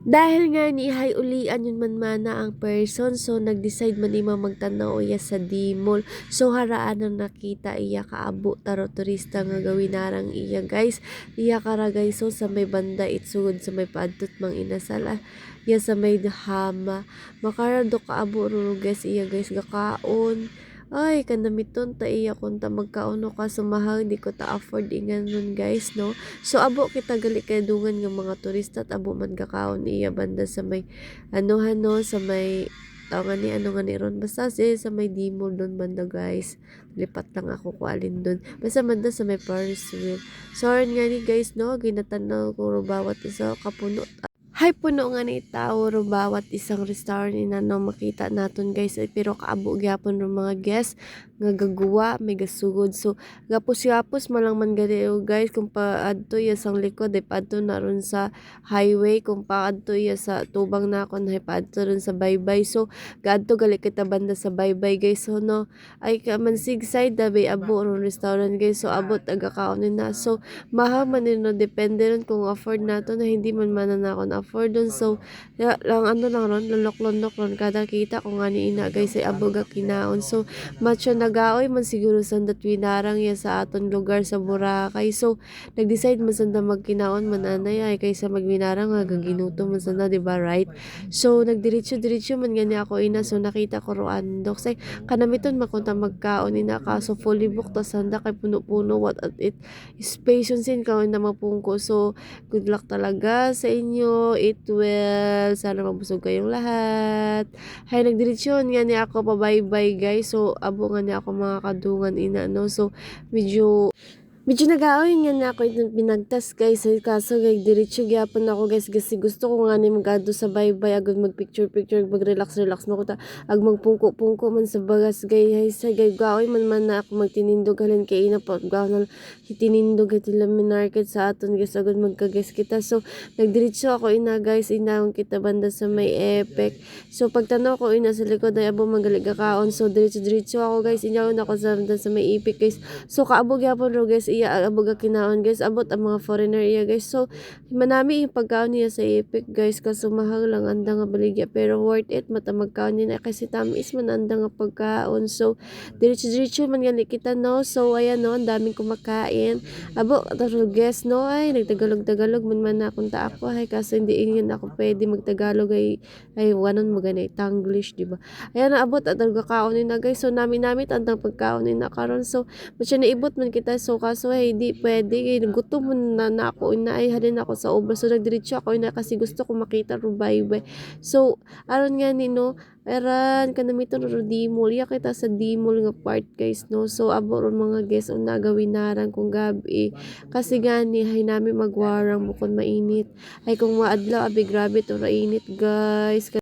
Dahil nga ni hay ulian yun man mana ang person, so nag-decide man ima magtanaw iya sa Dimol. So haraan ang nakita iya kaabo taro turista nga gawinarang iya guys. Iya kara guys, so sa may banda itsugod sa may paadtot mang inasala. Iya sa may hama. Makarado kaabo ruro guys iya guys gakaon. Ay, kanamiton ta iya kung ta magkauno ka sumahang di ko ta afford ingan nun guys, no? So abo kita gali kay dungan nga mga turista at abo man gakaon iya banda sa may ano sa may tao nga ni ano nga ni ron basta sa may Dimol doon banda guys. Lipat lang ako ko alin doon. Basta banda sa may Paris wheel. So aron nga ni guys no, ginatanaw ko ro bawat isa kapuno. Hay puno nga ni tao ro bawat isang restaurant ina no makita naton guys pero kaabo gyapon ro mga guests nga gagawa may gasugod so gapos malang man gali guys kung paadto ya sang likod ay paadto na ron sa highway kung paadto ya sa tubang na kon ay paadto ron sa baybay so gaadto gali kita banda sa baybay guys so no ay ka mansig side dabi abo ron restaurant guys so abot aga kaon na so mahal man no depende ron kung afford nato na hindi man na akon afford dun so lang ano lang ron lulok-lundok ron kada kita kung ani ina guys ay abog kinaon so matcha nagaoy man siguro sandat winarang ya sa aton lugar sa Boracay so nag-decide man sanda magkinaon man anay ay kaysa magwinarang nga gaginuto man sanda di ba right so nagdiretso man gani ako ina so nakita ko ro andok say kanamiton makunta magkaon ina ka so fully booked ta sanda kay puno-puno what at it space yun sin ka na mapungko so good luck talaga sa inyo eat well sana mabusog kayong lahat hay nagdiretsyon nga ni ako pa bye bye guys so abo nga ni ako mga kadungan ina no so medyo nag-aaway nga na ako itong pinagtas guys kaso diretso gyapon ako guys kasi gusto ko nga ni magado sa baybay agad mag picture mag-relax mo ko ta ag magpungko man sa bagas guys sa gaaway man na ako magtinindog halin kay ina pa gawon tinindog itila minarket sa aton guys agad magka-guys kita so nagdiretso ako ina guys inawon kita banda sa may epic so pagtanaw ko ina sa likod ay abo magalig kaon so diretso ako guys inawon ako sa may epic guys so kaabog yapon ro guys iya abog kinaon guys abot ang mga foreigner iya guys so manami yung pagkaon niya sa epic guys kaso mahal lang anda nga baligya pero worth it mata magkaon niya kasi tamis man anda nga pagkaon so diretso man gani kita no so ayan no ang daming kumakain abo taro guys no ay nagtagalog man nakunta ako ay kasi hindi ingin ako pwede magtagalog ay wanon mo gani tanglish di ba ayan na abot at kaon na guys so nami andang pagkaon na karon so matya naibot man kita so kaso ay di pwede kay gutom na ako ina ay halin ako sa obra so nagdiretso ako ina kasi gusto ko makita ro baybay so aron nga ni no eran kanamiton ro Dimol ya kita sa Dimol nga part guys no so abo ron mga guys ang nagawinaran kung gabi kasi gani hay nami magwarang bukod mainit ay kung maadlaw abi grabe to rainit guys